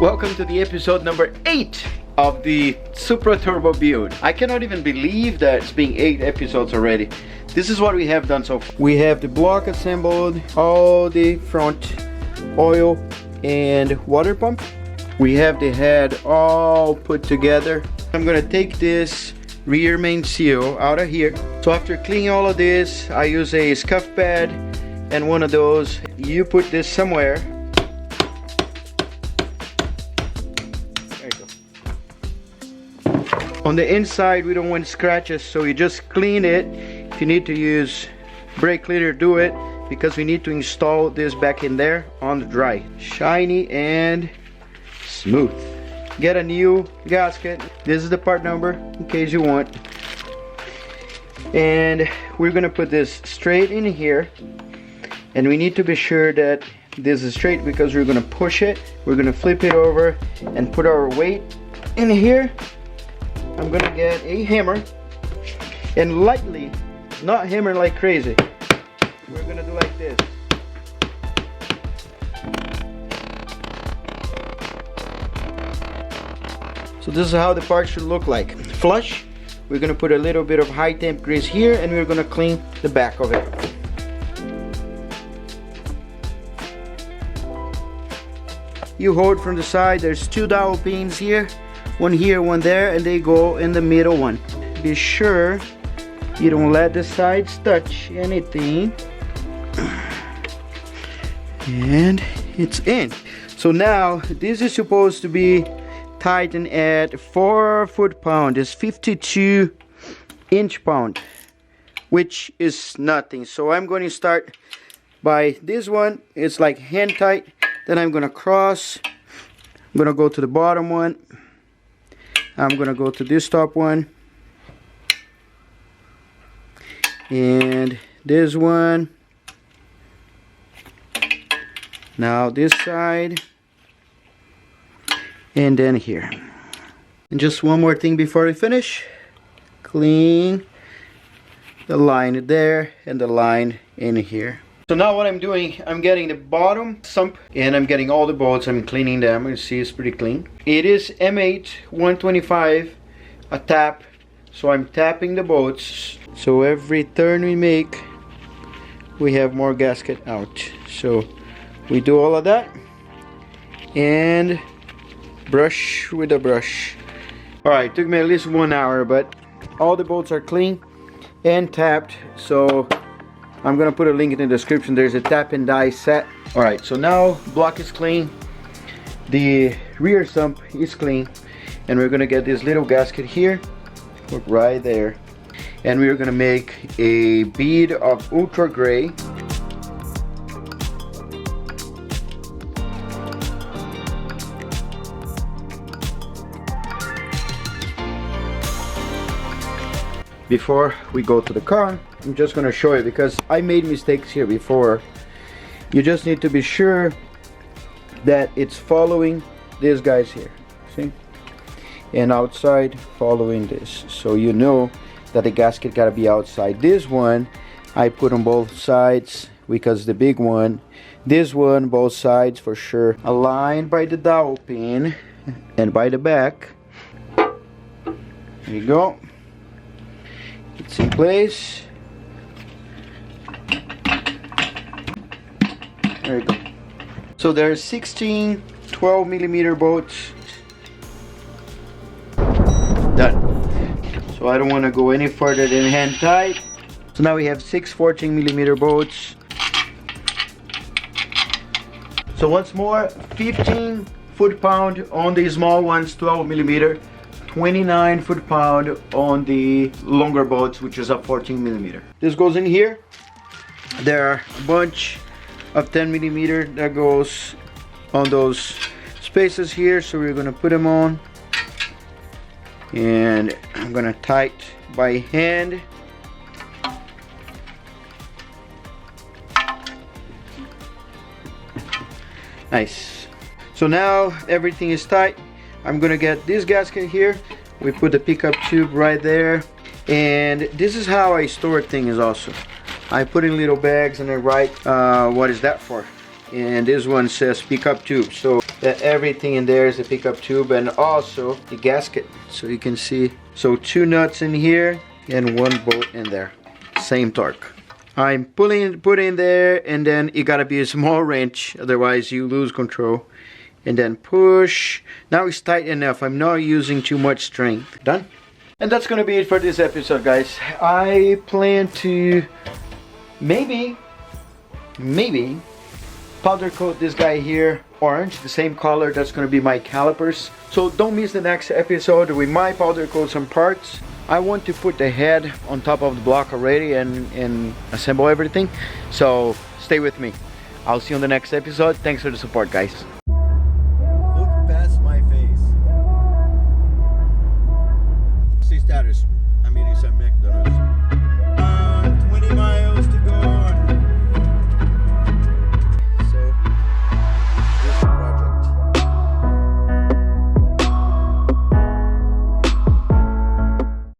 Welcome to the episode number 8 of the Supra Turbo build. I cannot even believe that it's been 8 episodes already. This is what we have done so far. We have the block assembled, all the front oil and water pump. We have the head all put together. I'm gonna take this rear main seal out of here. So after cleaning all of this, I use a scuff pad and one of those. You put this somewhere. There you go. On the inside, we don't want scratches, so you just clean it. If you need to use brake cleaner, do it, because we need to install this back in there on the dry. Shiny and smooth. Get a new gasket. This is the part number in case you want. And we're gonna put this straight in here. And we need to be sure that this is straight because we're gonna push it. We're gonna flip it over and put our weight in here. I'm gonna get a hammer and lightly, not hammer like crazy. We're gonna do like this. So this is how the part should look like. Flush. We're gonna put a little bit of high temp grease here and we're gonna clean the back of it. You hold from the side. There's 2 dowel pins here. One here, one there, and they go in the middle one. Be sure you don't let the sides touch anything. And it's in. So now this is supposed to be tightened at 4 foot-pound. It's 52 inch-pound, which is nothing. So I'm going to start by this one. It's like hand tight. Then I'm gonna cross. I'm gonna go to the bottom one. I'm gonna go to this top one. And this one. Now this side. And then here. And just one more thing before we finish. Clean the line there and the line in here. So now what I'm doing, I'm getting the bottom sump and I'm getting all the bolts. I'm cleaning them. You see it's pretty clean. It is M8 125, a tap. So I'm tapping the bolts. So every turn we make, we have more gasket out. So we do all of that and brush with a brush. Alright, took me at least 1 hour, but all the bolts are clean and tapped. So I'm gonna put a link in the description. There's a tap and die set. Alright, so now block is clean, the rear sump is clean, and we're gonna get this little gasket here, right there, and we're gonna make a bead of ultra gray. Before we go to the car, I'm just gonna show you because I made mistakes here before. You just need to be sure that it's following these guys here, see? And outside following this. So you know that the gasket gotta be outside. This one, I put on both sides because the big one. This one, both sides for sure. Aligned by the dowel pin and by the back. There you go. It's in place. There you go. So there are 16 12mm bolts. Done. So I don't want to go any further than hand tight. So now we have 6 14mm bolts. So once more, 15 foot-pound on the small ones, 12mm. 29 foot-pound on the longer bolts, which is a 14mm. This goes in here. There are a bunch of 10mm that goes on those spaces here, so we're gonna put them on, and I'm gonna tight by hand. Nice. So now everything is tight. I'm gonna get this gasket here. We put the pickup tube right there, and this is how I store things also. I put in little bags and I write what is that for, and this one says pickup tube. So that everything in there is a pickup tube and also the gasket. So you can see, so 2 nuts in here and 1 bolt in there. Same torque. I'm put in there, and then you gotta be a small wrench, otherwise you lose control. And then push. Now it's tight enough. I'm not using too much strength. Done? And that's gonna be it for this episode, guys. I plan to maybe powder coat this guy here orange, the same color. That's gonna be my calipers. So don't miss the next episode. We might powder coat some parts. I want to put the head on top of the block already and assemble everything. So stay with me. I'll see you on the next episode. Thanks for the support, guys.